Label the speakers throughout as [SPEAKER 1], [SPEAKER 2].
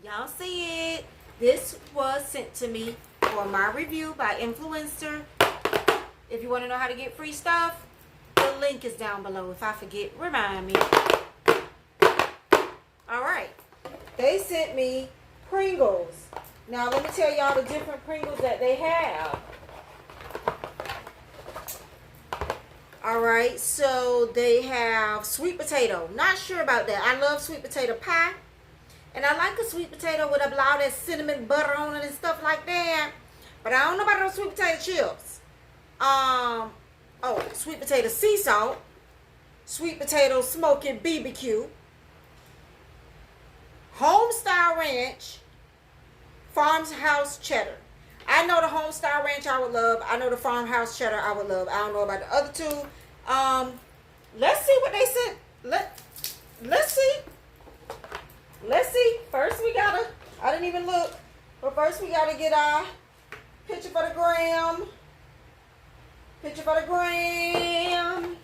[SPEAKER 1] Y'all see it. This was sent to me for my review by Influencer. If you want to know how to get free stuff, the link is down below. If I forget, remind me. Alright. They sent me Pringles. Now, let me tell y'all the different Pringles that they have. Alright, so they have sweet potato. Not sure about that. I love sweet potato pie. And I like a sweet potato with a lot of cinnamon butter on it and stuff like that. But I don't know about those sweet potato chips. Oh, sweet potato sea salt. Sweet potato smoky BBQ. Homestyle ranch. Farmhouse cheddar. I know the homestyle ranch I would love. I know the farmhouse cheddar I would love. I don't know about the other two. Let's see what they sent. Let's see. Let's see. First we gotta, I didn't even look, but first we gotta get our picture for the gram. Picture for the gram.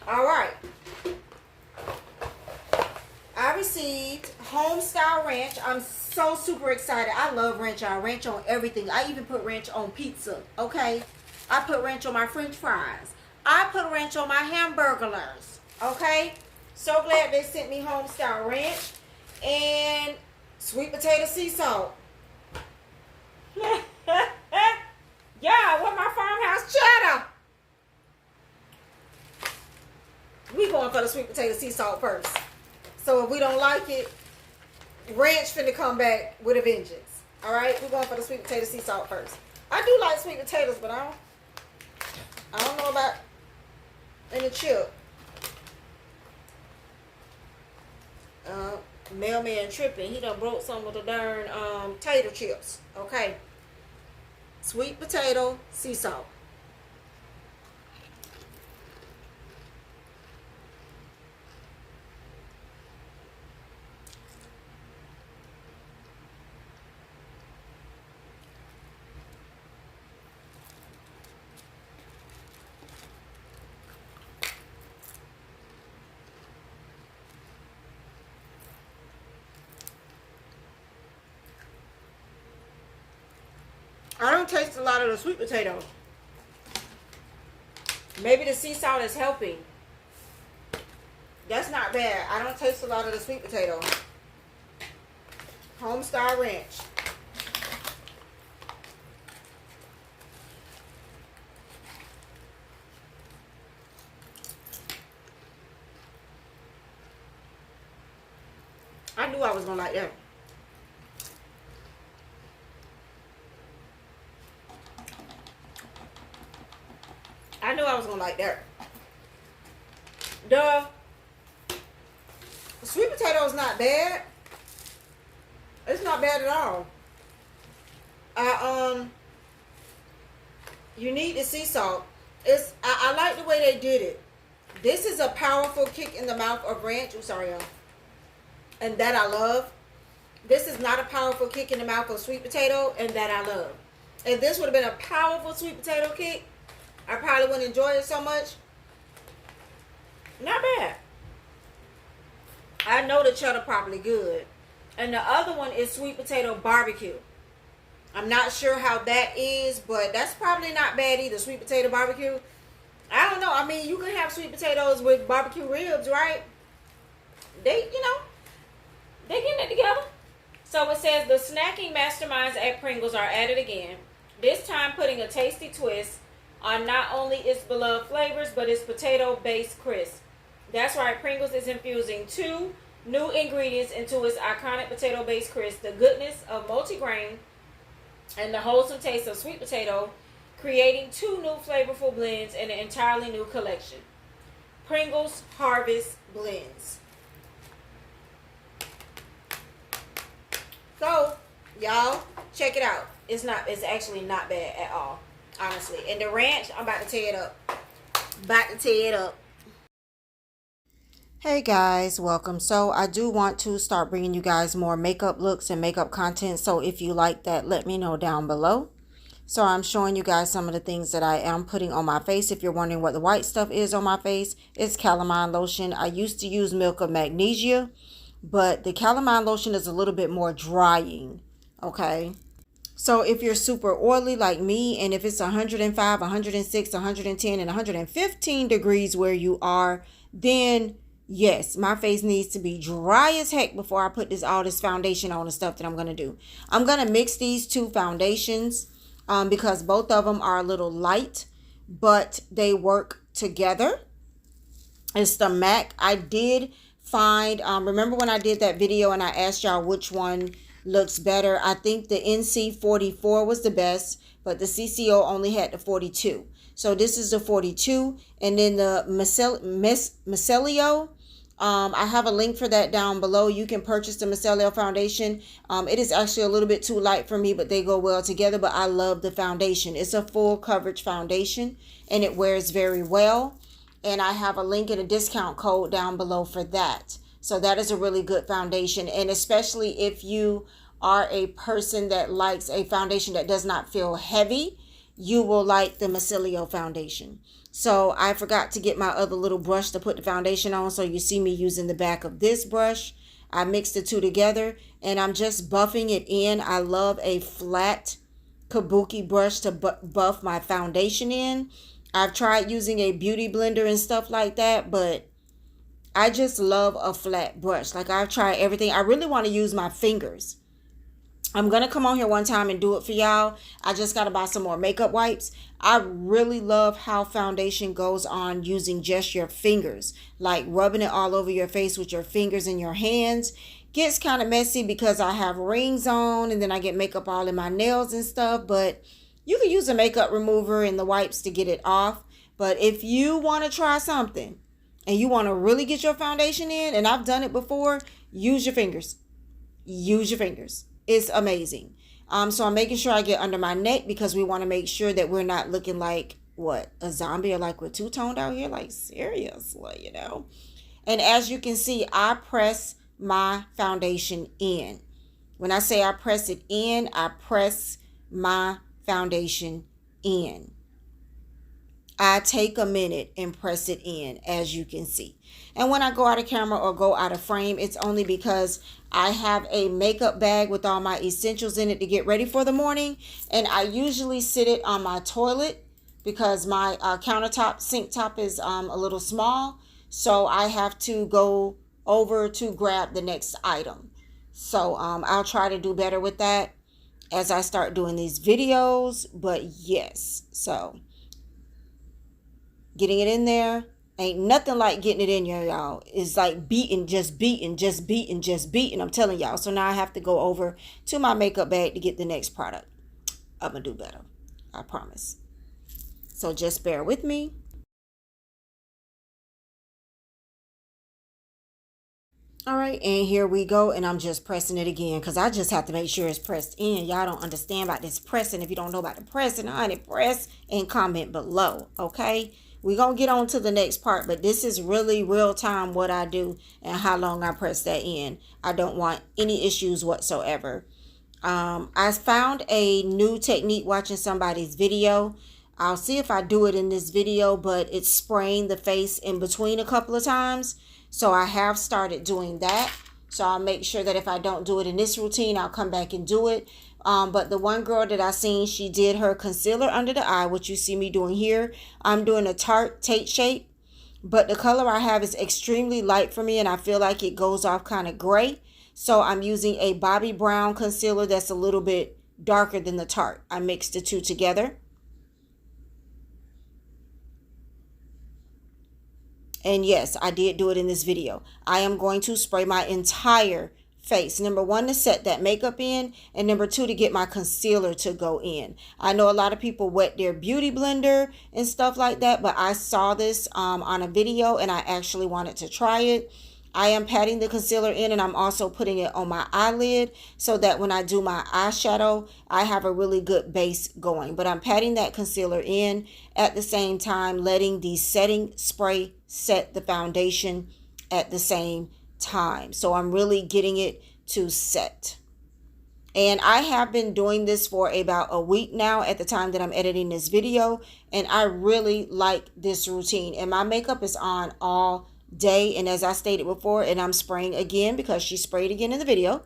[SPEAKER 1] Alright. I received Homestyle Ranch. I'm so super excited. I love ranch, y'all. Ranch on everything. I even put ranch on pizza, okay? I put ranch on my french fries. I put ranch on my hamburgers, okay? So glad they sent me Homestyle Ranch and sweet potato sea salt. Yeah, what my farmhouse cheddar? We going for the sweet potato sea salt first. So if we don't like it, ranch finna come back with a vengeance. Alright, we're going for the sweet potato sea salt first. I do like sweet potatoes, but I don't know about in the chip. Mailman tripping. He done broke some of the darn tater chips. Okay. Sweet potato sea salt. I don't taste a lot of the sweet potato. Maybe the sea salt is helping. That's not bad. I don't taste a lot of the sweet potato. Homestyle Ranch. I knew I was gonna like that. I knew I was gonna like that. The sweet potato is not bad. It's not bad at all. You need the sea salt. I like the way they did it. This is a powerful kick in the mouth of ranch. I'm sorry, y'all. And that I love. This is not a powerful kick in the mouth of sweet potato, and that I love. If this would have been a powerful sweet potato kick, I probably wouldn't enjoy it so much. Not bad. I know the cheddar probably good. And the other one is sweet potato barbecue. I'm not sure how that is, but that's probably not bad either. Sweet potato barbecue. I don't know. I mean, you can have sweet potatoes with barbecue ribs, right? They, they getting it together. So it says the snacking masterminds at Pringles are at it again. This time putting a tasty twist on not only its beloved flavors, but its potato-based crisp. That's right, Pringles is infusing 2 new ingredients into its iconic potato-based crisp. The goodness of multigrain and the wholesome taste of sweet potato, creating 2 new flavorful blends in an entirely new collection. Pringles Harvest Blends. So, y'all, check it out. It's actually not bad at all. Honestly. And the ranch, I'm about to tear it up. About to tear it up. Hey guys, welcome. So I do want to start bringing you guys more makeup looks and makeup content. So if you like that, let me know down below. So I'm showing you guys some of the things that I am putting on my face. If you're wondering what the white stuff is on my face, it's calamine lotion. I used to use Milk of Magnesia, but the calamine lotion is a little bit more drying, okay? So if you're super oily like me, and if it's 105, 106, 110, and 115 degrees where you are, then yes, my face needs to be dry as heck before I put all this foundation on and stuff that I'm going to do. I'm going to mix these two foundations because both of them are a little light, but they work together. It's the MAC. I did find, remember when I did that video and I asked y'all which one looks better? I think the NC44 was the best, but the CCO only had the 42. So this is the 42, and then the Micelio, I have a link for that down below. You can purchase the Micelio foundation. It is actually a little bit too light for me, but they go well together. But I love the foundation. It's a full coverage foundation, and it wears very well. And I have a link and a discount code down below for that. So that is a really good foundation. And especially if you are a person that likes a foundation that does not feel heavy, you will like the Micelio foundation. So I forgot to get my other little brush to put the foundation on. So you see me using the back of this brush. I mixed the two together and I'm just buffing it in. I love a flat kabuki brush to buff my foundation in. I've tried using a beauty blender and stuff like that, but I just love a flat brush. Like I've tried everything. I really want to use my fingers. I'm going to come on here one time and do it for y'all. I just got to buy some more makeup wipes. I really love how foundation goes on using just your fingers. Like rubbing it all over your face with your fingers and your hands. Gets kind of messy because I have rings on and then I get makeup all in my nails and stuff. But you can use a makeup remover and the wipes to get it off. But if you want to try something and you want to really get your foundation in, and I've done it before, use your fingers. Use your fingers. It's amazing. So I'm making sure I get under my neck because we want to make sure that we're not looking like, what, a zombie or like we're two-toned out here. Like, seriously, you know. And as you can see, I press my foundation in. When I say I press it in, I press my foundation in. I take a minute and press it in, as you can see. And when I go out of camera or go out of frame, it's only because I have a makeup bag with all my essentials in it to get ready for the morning. And I usually sit it on my toilet because my countertop, sink top is a little small. So I have to go over to grab the next item. So I'll try to do better with that as I start doing these videos. But yes, so getting it in there ain't nothing like getting it in here, y'all. It's like beating, just beating, just beating, just beating. I'm telling y'all. So now I have to go over to my makeup bag to get the next product. I'm going to do better. I promise. So just bear with me. All right, and here we go, and I'm just pressing it again because I just have to make sure it's pressed in. Y'all don't understand about this pressing. If you don't know about the pressing, honey, press and comment below, okay? We're going to get on to the next part, but this is really real time what I do and how long I press that in. I don't want any issues whatsoever. I found a new technique watching somebody's video. I'll see if I do it in this video, but it's spraying the face in between a couple of times. So I have started doing that. So I'll make sure that if I don't do it in this routine, I'll come back and do it. But the one girl that I seen, she did her concealer under the eye, which you see me doing here. I'm doing a tart Tate shape, but the color I have is extremely light for me, and I feel like it goes off kind of gray. So I'm using a Bobbi Brown concealer that's a little bit darker than the tart. I mixed the two together. And yes, I did do it in this video. I am going to spray my entire face. Number one, to set that makeup in, and number two, to get my concealer to go in. I know a lot of people wet their beauty blender and stuff like that, but I saw this on a video and I actually wanted to try it. I am patting the concealer in, and I'm also putting it on my eyelid so that when I do my eyeshadow, I have a really good base going. But I'm patting that concealer in at the same time, letting the setting spray set the foundation at the same time. So I'm really getting it to set. And I have been doing this for about a week now at the time that I'm editing this video. And I really like this routine. And my makeup is on all day. And as I stated before, and I'm spraying again because she sprayed again in the video.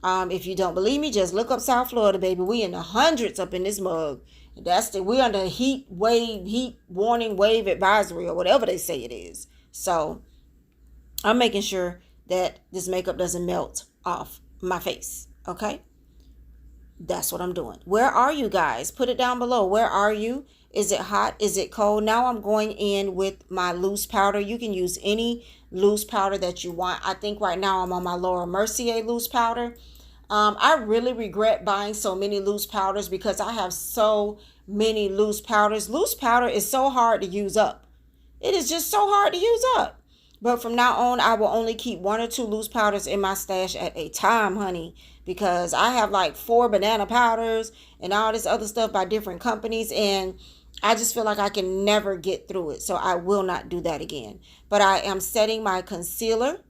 [SPEAKER 1] If you don't believe me, just look up South Florida, baby. We in the hundreds up in this mug. We're under heat warning wave advisory or whatever they say it is. So I'm making sure that this makeup doesn't melt off my face. Okay. That's what I'm doing. Where are you guys? Put it down below. Where are you? Is it hot? Is it cold? Now I'm going in with my loose powder. You can use any loose powder that you want. I think right now I'm on my Laura Mercier loose powder. I really regret buying so many loose powders because I have so many loose powders. Loose powder is so hard to use up. It is just so hard to use up. But from now on, I will only keep 1 or 2 loose powders in my stash at a time, honey, because I have like 4 banana powders and all this other stuff by different companies, and I just feel like I can never get through it. So I will not do that again. But I am setting my concealer,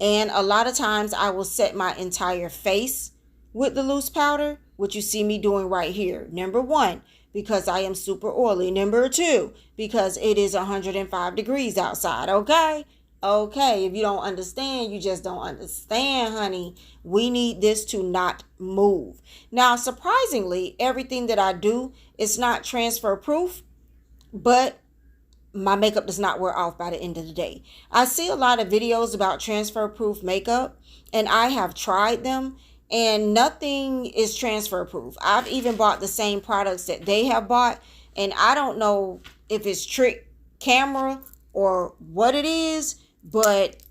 [SPEAKER 1] and a lot of times I will set my entire face with the loose powder, which you see me doing right here. Number 1, because I am super oily. Number 2, because it is 105 degrees outside. Okay? Okay. If you don't understand, you just don't understand, honey. We need this to not move. Now, surprisingly, everything that I do is not transfer proof, but my makeup does not wear off by the end of the day. I see a lot of videos about transfer proof makeup, and I have tried them, and nothing is transfer proof. I've even bought the same products that they have bought, and I don't know if it's trick camera or what it is, but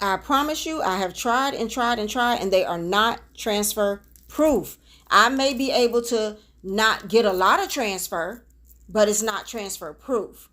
[SPEAKER 1] I promise you, I have tried and tried and tried, and they are not transfer proof. I may be able to not get a lot of transfer, but it's not transfer proof.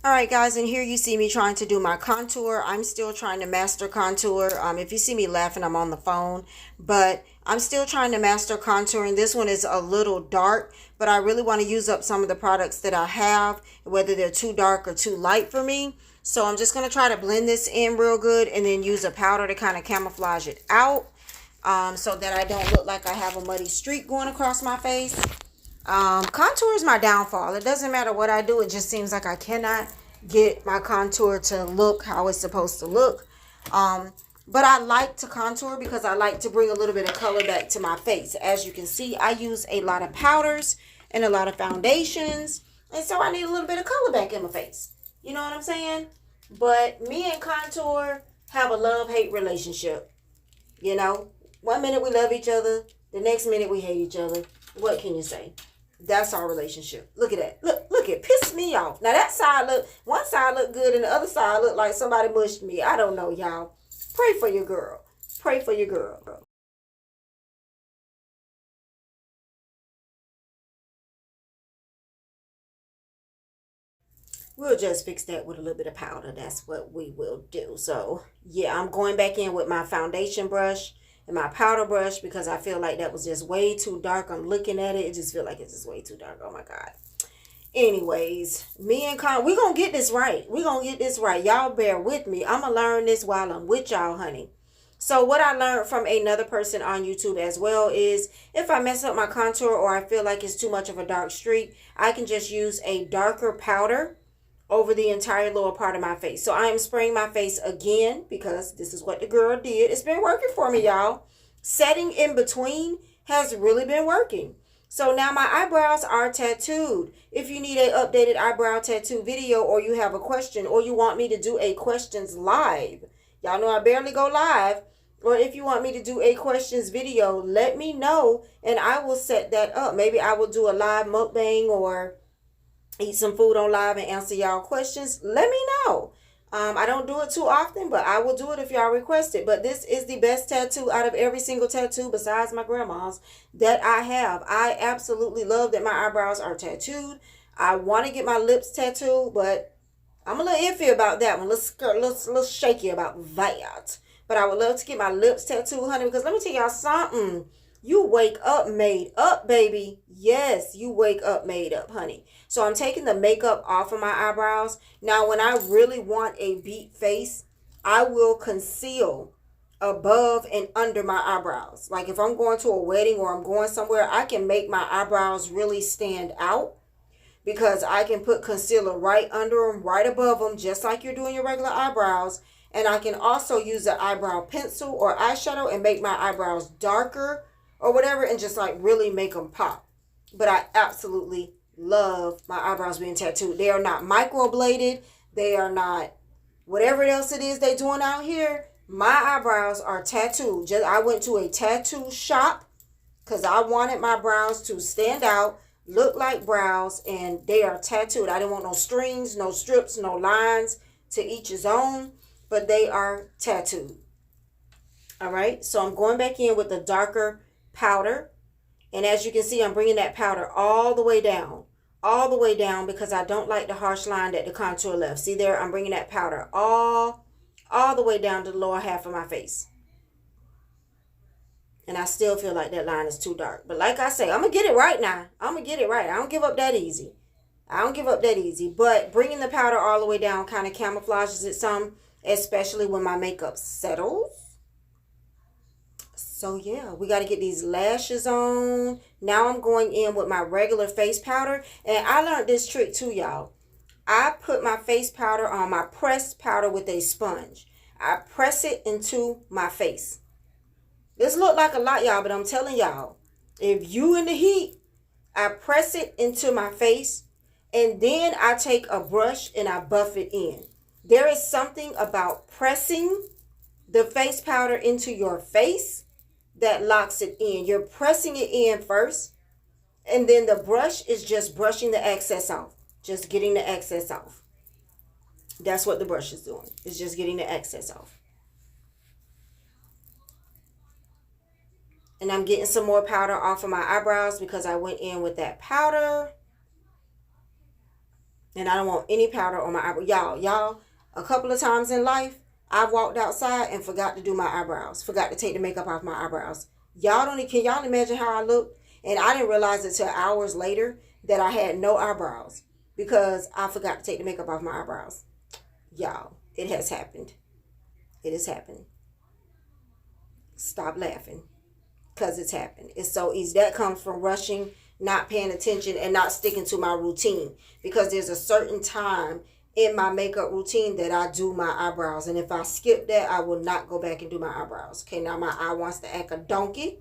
[SPEAKER 1] All right, guys, and here you see me trying to do my contour. I'm still trying to master contour. If you see me laughing, I'm on the phone, but I'm still trying to master contour, and this one is a little dark, but I really want to use up some of the products that I have, whether they're too dark or too light for me. So I'm just going to try to blend this in real good and then use a powder to kind of camouflage it out, so that I don't look like I have a muddy streak going across my face. Contour is my downfall. It doesn't matter what I do. It just seems like I cannot get my contour to look how it's supposed to look. But I like to contour because I like to bring a little bit of color back to my face. As you can see, I use a lot of powders and a lot of foundations. And so I need a little bit of color back in my face. You know what I'm saying? But me and contour have a love-hate relationship. You know, 1 minute we love each other. The next minute we hate each other. What can you say? That's our relationship. Look at that. Look, it pissed me off. Now that side one side looked good and the other side looked like somebody mushed me. I don't know, y'all. Pray for your girl. Pray for your girl. We'll just fix that with a little bit of powder. That's what we will do. So, yeah, I'm going back in with my foundation brush and my powder brush because I feel like that was just way too dark. I'm looking at it. It just feel like it's just way too dark. Oh, my God. Anyways, me and Con, we're going to get this right. We're going to get this right. Y'all bear with me. I'm going to learn this while I'm with y'all, honey. So what I learned from another person on YouTube as well is if I mess up my contour or I feel like it's too much of a dark streak, I can just use a darker powder over the entire lower part of my face. So I am spraying my face again because this is what the girl did. It's been working for me, y'all. Setting in between has really been working. So now my eyebrows are tattooed. If you need an updated eyebrow tattoo video or you have a question or you want me to do a questions live, y'all know I barely go live, or if you want me to do a questions video, let me know and I will set that up. Maybe I will do a live mukbang or eat some food on live and answer y'all questions. Let me know. I don't do it too often, but I will do it if y'all request it. But this is the best tattoo out of every single tattoo besides my grandma's that I have. I absolutely love that my eyebrows are tattooed. I want to get my lips tattooed, but I'm a little iffy about that one. Let's shaky about that. But I would love to get my lips tattooed, honey, because let me tell y'all something. You wake up made up, baby. Yes, you wake up made up, honey. So I'm taking the makeup off of my eyebrows. Now, when I really want a beat face, I will conceal above and under my eyebrows. Like if I'm going to a wedding or I'm going somewhere, I can make my eyebrows really stand out because I can put concealer right under them, right above them, just like you're doing your regular eyebrows. And I can also use an eyebrow pencil or eyeshadow and make my eyebrows darker or whatever and just like really make them pop. But I absolutely love my eyebrows being tattooed. They are not microbladed. They are not whatever else it is they doing out here. My eyebrows are tattooed. I went to a tattoo shop because I wanted my brows to stand out, look like brows, and they are tattooed. I didn't want no strings, no strips, no lines, to each his own, but they are tattooed. All right, so I'm going back in with the darker powder. And as you can see, I'm bringing that powder all the way down because I don't like the harsh line that the contour left. See there, I'm bringing that powder all the way down to the lower half of my face. And I still feel like that line is too dark. But like I say, I'm going to get it right now. I'm going to get it right. I don't give up that easy. But bringing the powder all the way down kind of camouflages it some, especially when my makeup settles. So yeah, we got to get these lashes on. Now I'm going in with my regular face powder. And I learned this trick too, y'all. I put my face powder on, my pressed powder with a sponge. I press it into my face. This look like a lot, y'all, but I'm telling y'all, if you in the heat, I press it into my face. And then I take a brush and I buff it in. There is something about pressing the face powder into your face that locks it in. You're pressing it in first, and then the brush is just brushing the excess off. Just getting the excess off. That's what the brush is doing. It's just getting the excess off. And I'm getting some more powder off of my eyebrows because I went in with that powder. And I don't want any powder on my eyebrows. Y'all, a couple of times in life, I walked outside and forgot to do my eyebrows. Forgot to take the makeup off my eyebrows. Can y'all imagine how I looked? And I didn't realize it till hours later that I had no eyebrows because I forgot to take the makeup off my eyebrows. Y'all, it has happened. It has happened. Stop laughing because it's happened. It's so easy. That comes from rushing, not paying attention, and not sticking to my routine because there's a certain time in my makeup routine that I do my eyebrows. And if I skip that, I will not go back and do my eyebrows. Okay, now my eye wants to act a donkey.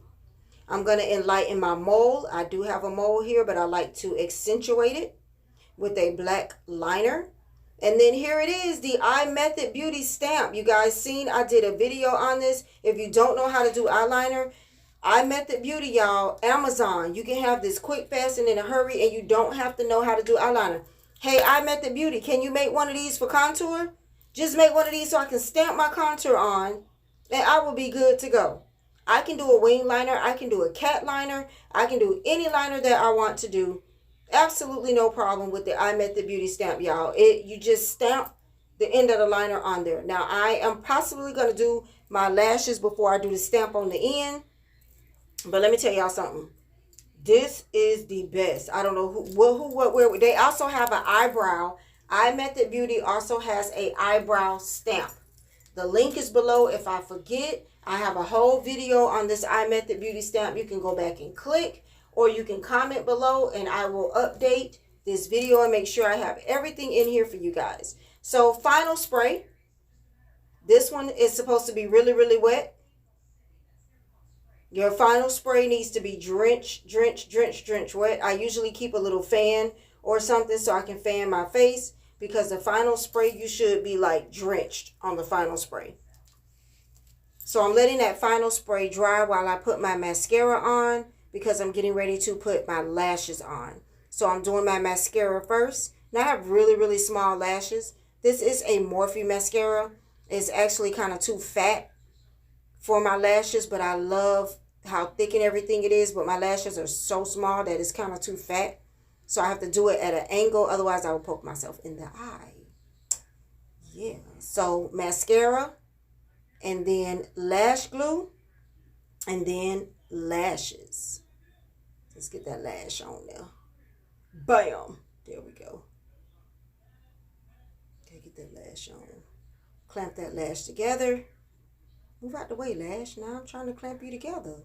[SPEAKER 1] I'm going to enlighten my mole. I do have a mole here, but I like to accentuate it with a black liner. And then here it is, the Eye Method Beauty Stamp. You guys seen, I did a video on this. If you don't know how to do eyeliner, Eye Method Beauty, y'all, Amazon. You can have this quick, fast, and in a hurry, and you don't have to know how to do eyeliner. Hey, Eye Method Beauty, can you make one of these for contour? Just make one of these so I can stamp my contour on, and I will be good to go. I can do a wing liner. I can do a cat liner. I can do any liner that I want to do. Absolutely no problem with the Eye Method Beauty Stamp, y'all. You just stamp the end of the liner on there. Now, I am possibly going to do my lashes before I do the stamp on the end. But let me tell y'all something. This is the best. I don't know where. They also have an eyebrow. Eye Method Beauty also has a eyebrow stamp. The link is below if I forget. I have a whole video on this Eye Method Beauty stamp. You can go back and click, or you can comment below and I will update this video and make sure I have everything in here for you guys. So final spray. This one is supposed to be really, really wet. Your final spray needs to be drenched wet. I usually keep a little fan or something so I can fan my face because the final spray, you should be like drenched on the final spray. So I'm letting that final spray dry while I put my mascara on because I'm getting ready to put my lashes on. So I'm doing my mascara first. Now I have really, really small lashes. This is a Morphe mascara. It's actually kind of too fat for my lashes, but I love how thick and everything it is, but my lashes are so small that it's kind of too fat. So I have to do it at an angle, otherwise I will poke myself in the eye. Yeah, so mascara, and then lash glue, and then lashes. Let's get that lash on there. Bam! There we go. Okay, get that lash on. Clamp that lash together. Move out the way, lash. Now I'm trying to clamp you together.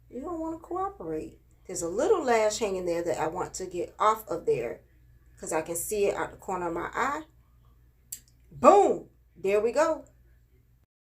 [SPEAKER 1] You don't want to cooperate. There's a little lash hanging there that I want to get off of there because I can see it out the corner of my eye. Boom! There we go.